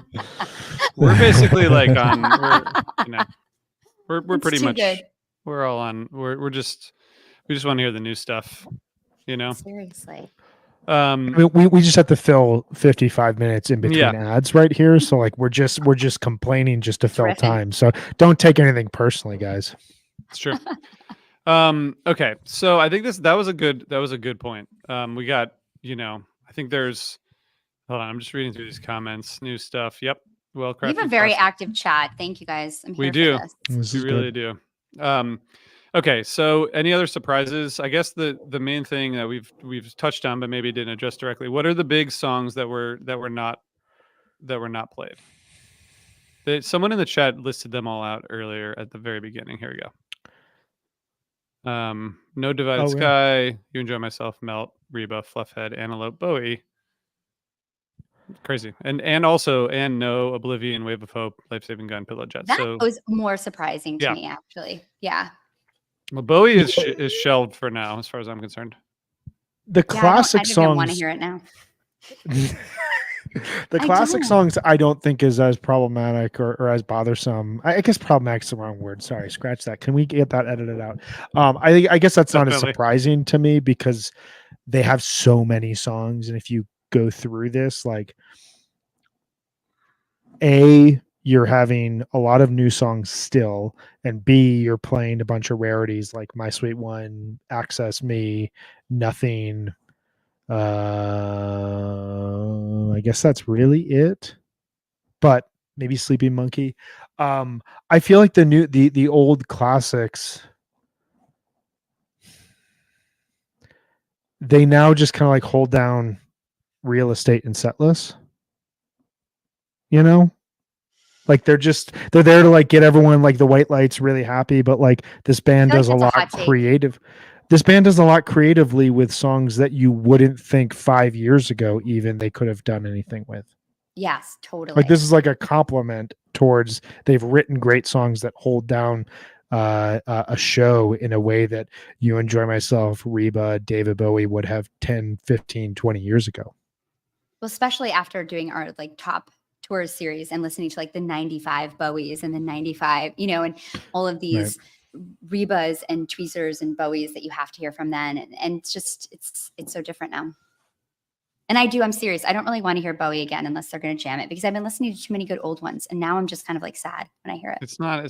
we're basically like on, we're It's pretty too much, good. we're all on, we just want to hear the new stuff, Seriously. I mean, we just have to fill 55 minutes in between ads right here. So like we're just complaining just to fill time. So don't take anything personally, guys. It's true. Okay. So I think that was a good point. We got, I think there's, hold on, I'm just reading through these comments, new stuff. Yep. Well, We have a very active chat. Thank you guys. I'm here we do. for this. We really do. Okay, so any other surprises? I guess the main thing that we've touched on, but maybe didn't address directly. What are the big songs that were not played? Someone in the chat listed them all out earlier at the very beginning. Here we go. No Divided Sky, You Enjoy Myself, Melt, Reba, Fluffhead, Antelope, Bowie. Crazy, and also No, Oblivion, Wave of Hope, Life Saving Gun, Pillow Jet. That was more surprising to me, actually. Yeah. Well, Bowie is shelved for now, as far as I'm concerned. The classic songs. I want to hear it now. The classic songs, I don't think is as problematic or as bothersome. I guess problematic is the wrong word. Sorry, scratch that. Can we get that edited out? I guess that's not as surprising to me because they have so many songs, and if you go through this, like you're having a lot of new songs still, and B, you're playing a bunch of rarities like My Sweet One, Access Me, Nothing. I guess that's really it. But maybe Sleeping Monkey. I feel like the old classics, they now just kind of like hold down real estate and set lists. Like they're there to like get everyone like the white lights really happy, but like this band does a lot creative. This band does a lot creatively with songs that you wouldn't think 5 years ago even they could have done anything with. Yes, totally. Like this is like a compliment towards they've written great songs that hold down a show in a way that You Enjoy Myself, Reba, David Bowie would have 10, 15, 20 years ago. Well, especially after doing our like top tour series and listening to like the 95 Bowies and the 95, and all of these Rebas and Tweezers and Bowies that you have to hear from then. And it's just, it's so different now. And I'm serious. I don't really want to hear Bowie again unless they're going to jam it, because I've been listening to too many good old ones. And now I'm just kind of like sad when I hear it. It's not.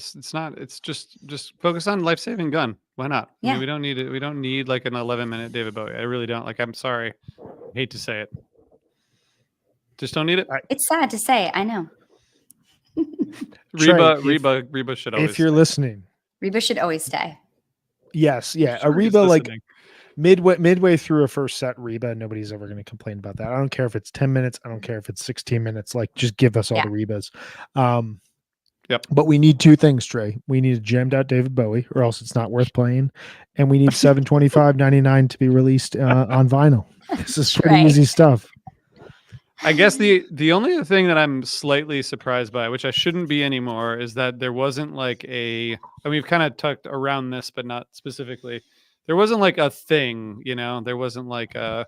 It's just focus on Life Saving Gun. Why not? I Yeah. mean, we don't need it. We don't need like an 11-minute David Bowie. I really don't. Like, I'm sorry. I hate to say it. Just don't need it. It's sad to say. I know. Reba should always. If you're listening, Reba should always stay. yes, yeah, Sure, Reba, he's like listening. midway through a first set, Reba, nobody's ever going to complain about that. I don't care if it's 10 minutes. I don't care if it's 16 minutes. Like, just give us all Yeah. the Rebas. Yep. But we need two things, Trey. We need a jammed out David Bowie, or else it's not worth playing. And we need $725.99 to be released on vinyl. This is pretty Trey. easy stuff. I guess the only other thing that I'm slightly surprised by, which I shouldn't be anymore, is that there wasn't like a. I mean, we've kind of tucked around this, but not specifically. There wasn't like a thing, you know. There wasn't like a.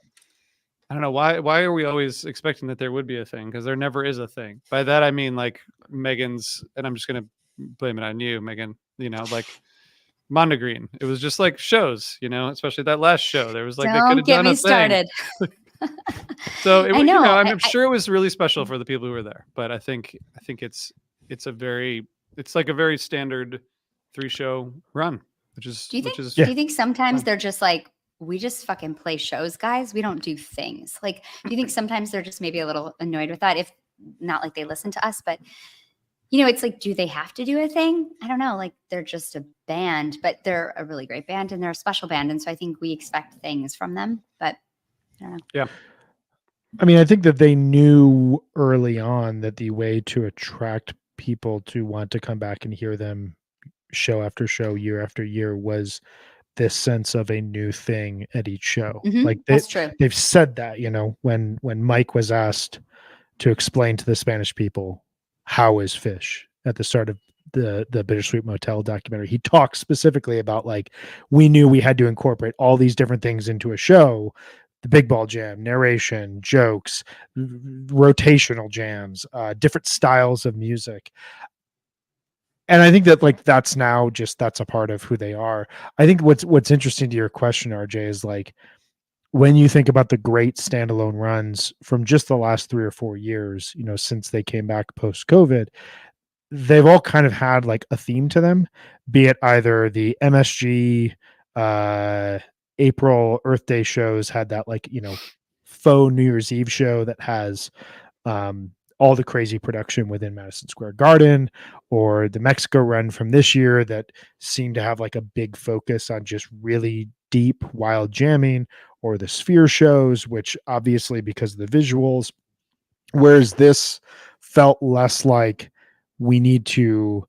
I don't know why. Why are we always expecting that there would be a thing? Because there never is a thing. By that I mean like Megan's, and I'm just gonna blame it on you, Megan. You know, like Mondegreen. It was just like shows, you know, especially that last show. There was like they could Don't have get done me a thing. started. So it, I you know, know, I'm I- sure it was really special for the people who were there. But I think it's like a very standard 3-show run, which is Do you think? which is Do you think sometimes fun. they're just like, we just fucking play shows, guys. We don't do things. Like, do you think sometimes they're just maybe a little annoyed with that? If not, like they listen to us, but you know, it's like, do they have to do a thing? I don't know. Like, they're just a band, but they're a really great band and they're a special band, and so I think we expect things from them. But I don't know. Yeah. I mean, I think that they knew early on that the way to attract people to want to come back and hear them show after show, year after year, was this sense of a new thing at each show. Mhm, Like that's true. they've said that, you know, when Mike was asked to explain to the Spanish people how is fish at the start of the Bittersweet Motel documentary, he talks specifically about like, we knew we had to incorporate all these different things into a show. The big ball jam, narration, jokes, rotational jams, different styles of music. And I think that like that's a part of who they are. I think what's interesting to your question, RJ, is like when you think about the great standalone runs from just the last 3 or 4 years, you know, since they came back post COVID, they've all kind of had like a theme to them, be it either the MSG April Earth Day shows had that like, you know, faux New Year's Eve show that has all the crazy production within Madison Square Garden, or the Mexico run from this year that seemed to have like a big focus on just really deep, wild jamming, or the Sphere shows, which obviously because of the visuals, whereas this felt less like we need to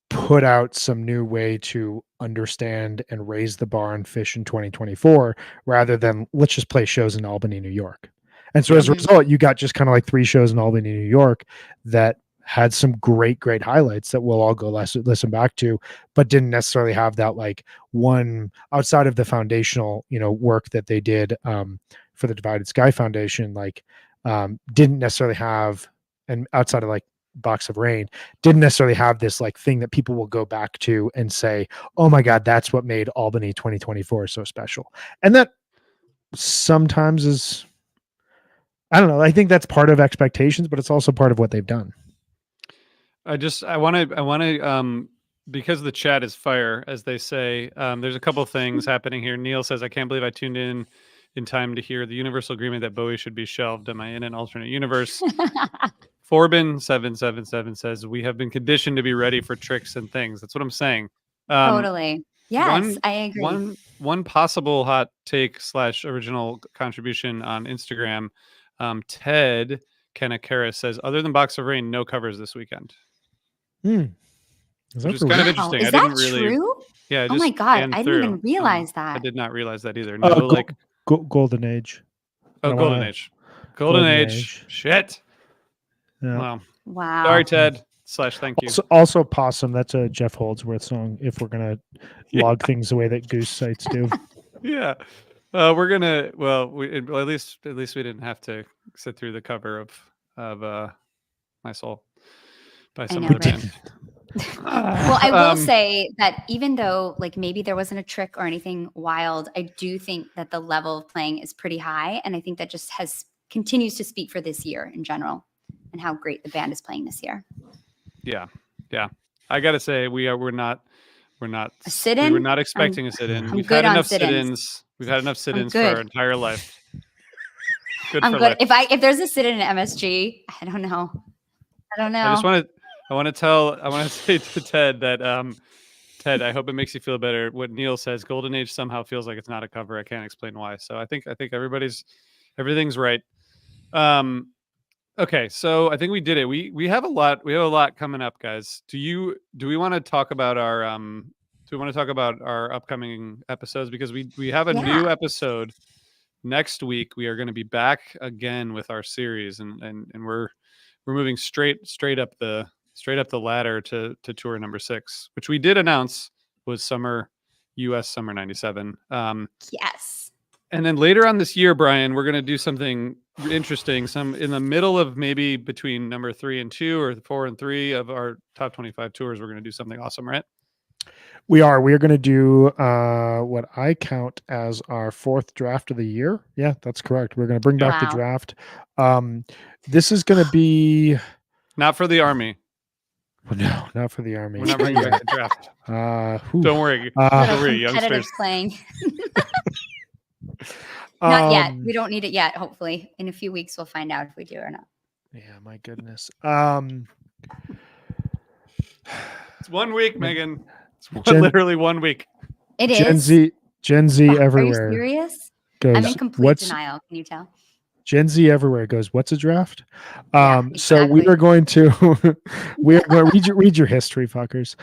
put out some new way to understand and raise the bar on fish in 2024, rather than let's just play shows in Albany, New York. And so as a Mhm. result, you got just kind of like 3 shows in Albany, New York that had some great highlights that we'll all go listen back to, but didn't necessarily have that like one outside of the foundational, you know, work that they did for the Divided Sky Foundation, like didn't necessarily have, and outside of like Box of Rain, didn't necessarily have this like thing that people will go back to and say, oh my God, that's what made Albany 2024 so special. And that sometimes is, I don't know, I think that's part of expectations, but it's also part of what they've done. I want to because the chat is fire, as they say. There's a couple things happening here. Neil says, I can't believe I tuned in time to hear the universal agreement that Bowie should be shelved. Am I in an alternate universe? Forbin 777 says, we have been conditioned to be ready for tricks and things. That's what I'm saying. Totally. Yes, I agree. One possible hot take / original contribution on Instagram. Ted Kanakaris says, other than Box of Rain, no covers this weekend. Which is kind of interesting. Is I that didn't really. true? Yeah. Oh my God, I didn't even realize I that. did not realize that either. No, like Golden Age. Golden Age. Golden Age. Shit. Yeah. Wow. Sorry, Ted. /thank you. Also Possum. That's a Jeff Holdsworth song. If we're gonna log things the way that Goose sites do. Yeah. We're gonna. Well, at least we didn't have to sit through the cover of My Soul by some other band. Well, I will say that even though like maybe there wasn't a trick or anything wild, I do think that the level of playing is pretty high, and I think that just continues to speak for this year in general and how great the band is playing this year. Yeah. I gotta say, we're not A we sit-in? were not expecting a sit-in. I'm We've good had on enough sit-ins. sit-ins. We've had enough sit-ins for good. our entire life. Good I'm for good. life. If there's a sit-in at MSG, I don't know. I want to say to Ted that Ted, I hope it makes you feel better. What Neil says, Golden Age somehow feels like it's not a cover. I can't explain why. So I think everything's right. Okay, so I think we did it. We have a lot coming up, guys. Do we want to talk about our upcoming episodes, because we have a new episode next week. We are going to be back again with our series, and we're moving straight up the ladder to tour number 6, which we did announce was US Summer 97. Yes. And then later on this year, Brian, we're going to do something interesting. Some in the middle of maybe between number 3 and 2 or 4 and 3 of our top 25 tours, we're going to do something awesome, right? We are going to do what I count as our 4th draft of the year. Yeah, that's correct. We're going to bring back the draft. This is going to be not for the Army. No, not for the Army. We're not bringing back the draft. Don't worry. Don't worry, youngsters. Playing. Not yet. We don't need it yet. Hopefully, in a few weeks, we'll find out if we do or not. Yeah, my goodness. It's 1 week, Megan. It's literally 1 week. It is. Gen Z everywhere. Are you serious? Goes, I'm in complete denial. Can you tell? Gen Z everywhere goes, what's a draft? Exactly. So we are going to read your history, fuckers.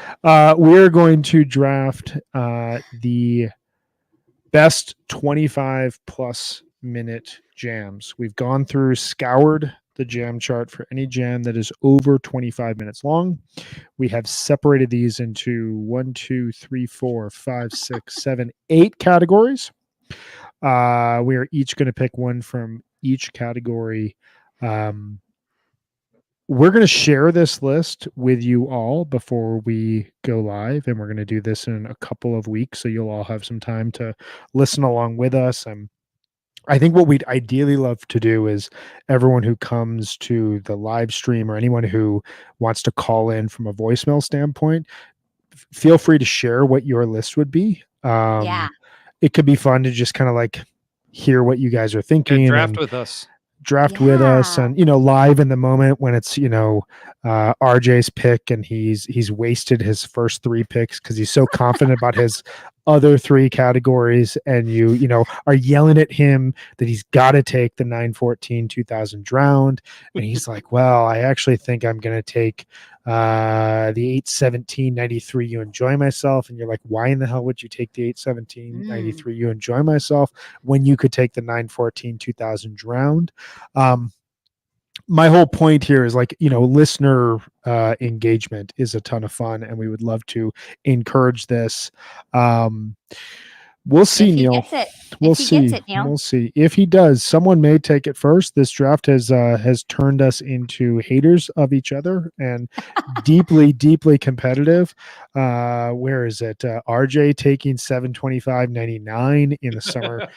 We are going to draft the best 25 plus minute jams. We've gone through, scoured the jam chart for any jam that is over 25 minutes long. We have separated these into 1, 2, 3, 4, 5, 6, 7, 8 categories. We are each going to pick one from each category. We're going to share this list with you all before we go live, and we're going to do this in a couple of weeks, so you'll all have some time to listen along with us. I think what we'd ideally love to do is everyone who comes to the live stream, or anyone who wants to call in from a voicemail standpoint, feel free to share what your list would be. It could be fun to just kind of like hear what you guys are thinking. Yeah, draft with us, and live in the moment when it's RJ's pick and he's wasted his first 3 picks because he's so confident about his other 3 categories, and you are yelling at him that he's got to take the 914 2000 drowned, and he's like, well, I actually think I'm gonna take the 817 93 you enjoy myself, and you're like, why in the hell would you take the 817 93 you enjoy myself when you could take the 914 2000 drowned? My whole point here is listener engagement is a ton of fun, and we would love to encourage this. We'll see, Neil. We'll see if he does. Someone may take it first. This draft has turned us into haters of each other and deeply competitive. Where is it? RJ taking 725.99 in the summer.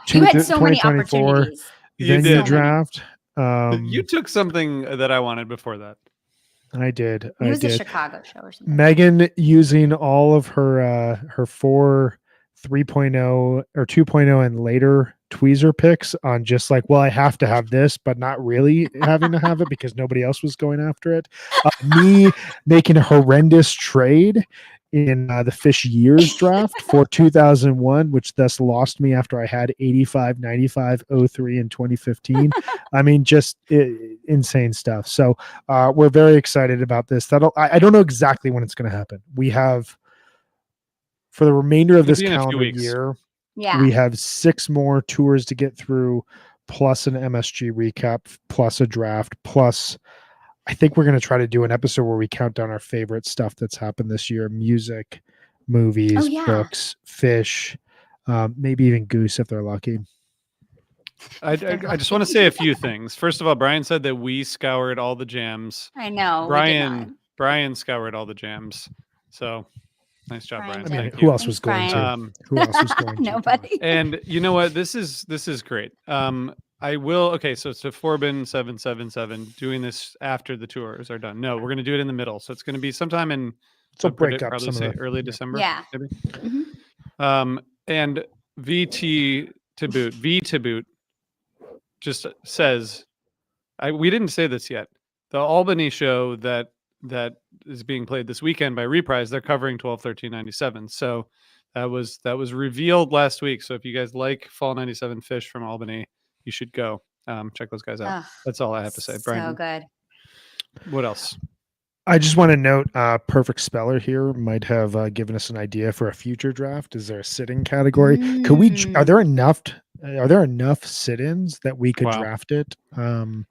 You had so many opportunities. Then the draft. You took something that I wanted before that. I did. It was a Chicago show or something. Megan using all of her 4 3.0 or 2.0 and later tweezer picks on just like, well, I have to have this, but not really having to have it because nobody else was going after it. Me making a horrendous trade in the Fish Years draft for 2001, which thus lost me after I had 85, 95, 03, and 2015. I mean, just insane stuff. So we're very excited about this. I don't know exactly when it's going to happen. We have, for the remainder of this calendar year, we have 6 more tours to get through, plus an MSG recap, plus a draft, plus I think we're going to try to do an episode where we count down our favorite stuff that's happened this year: music, movies, books, fish, maybe even Goose if they're lucky. I just want to say a few things. First of all, Brian said that we scoured all the jams. I know. Brian Brian scoured all the jams. So nice job, Brian Brian. I mean, Thank who you. else was Thanks, going Brian. to? Who else was going to? Come on. Nobody. And you know what? This is great. I will. Okay, so it's a Forbin 777 doing this after the tours are done. No, we're going to do it in the middle. So it's going to be sometime in. So I'd break up probably some say of the early December. Yeah. Maybe. Mhm. And VT to boot just says, we didn't say this yet. The Albany show that is being played this weekend by Reprise, they're covering 12, 13, 97. So that was revealed last week. So if you guys like Fall 97 Fish from Albany, you should go check those guys out. Ugh, That's all I have to say. Brian, So good. what else? I just want to note, Perfect Speller here might have given us an idea for a future draft. Is there a sit-in category? Could we? Are there enough? Are there enough sit-ins that we could Wow. draft it? This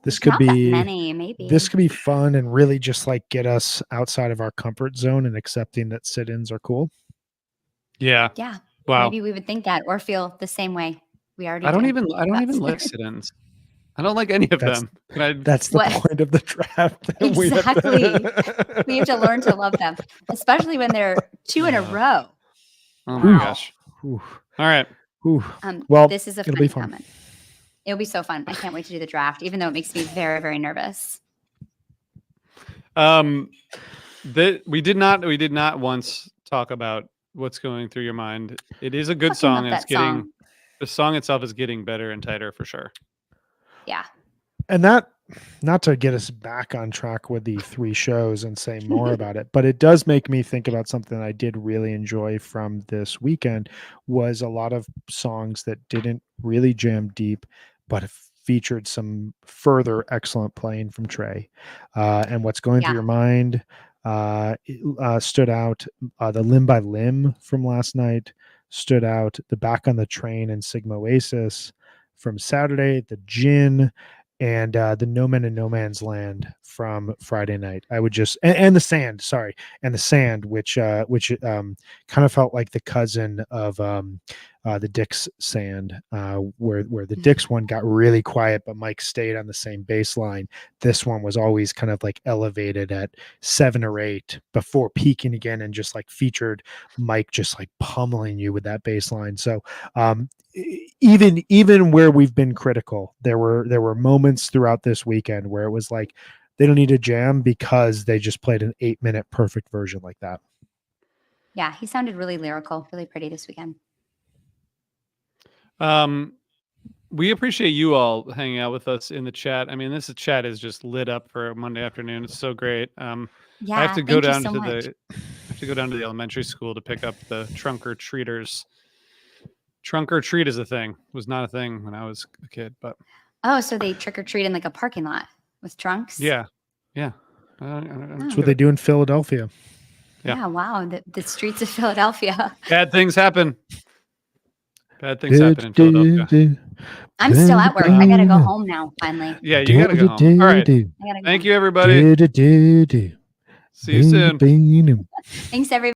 There's could not be that many, maybe. this could be fun and really just like get us outside of our comfort zone and accepting that sit-ins are cool. Yeah. Yeah. Wow. Maybe we would think that or feel the same way. We already. I don't do. even like sit-ins. I don't like any of That's- them. Can I? That's the What? point of the draft. Exactly. We have to learn to love them, especially when they're two in a row. Oh my Wow. gosh. Ooh, All right. ooh. Well, this is a it'll funny be fun. comment. It'll be so fun. I can't wait to do the draft, even though it makes me very, very nervous. We did not once talk about what's going through your mind. It is a good Fucking song, love and it's that getting song. the song itself is getting better and tighter for sure. Yeah. And that, not to get us back on track with the 3 shows and say more about it, but it does make me think about something I did really enjoy from this weekend was a lot of songs that didn't really jam deep, but featured some further excellent playing from Trey. And what's going through your mind stood out. The Limb by Limb from last night stood out. The Back on the Train and Sigma Oasis from Saturday, the Gin, and the No Man in No Man's Land from Friday night. I would just and the Sand, sorry, and the Sand, which kind of felt like the cousin of the Dix Sand, where the Dix one got really quiet, but Mike stayed on the same bass line. This one was always kind of like elevated at 7 or 8 before peaking again, and just like featured Mike just like pummeling you with that bass line. So even where we've been critical, there were moments throughout this weekend where it was like they don't need a jam because they just played an 8-minute perfect version like that. Yeah. He sounded really lyrical, really pretty this weekend. We appreciate you all hanging out with us in the chat. I mean, this chat is just lit up for a Monday afternoon. It's so great. Yeah. I have to go thank you down so to much. I have to go down to the elementary school to pick up the trunk or treaters. Trunk or treat is a thing. It was not a thing when I was a kid, but Oh, so they trick or treat in like a parking lot with trunks? yeah. That's what they do in Philadelphia. Yeah. Yeah. Wow. The streets of Philadelphia. Bad things happen. Bad things happen in Philadelphia. I'm still at work. I got to go home now, finally. Yeah, you gotta go home. All right. I gotta go. Thank you, everybody. See you soon. Boom. Thanks, everybody.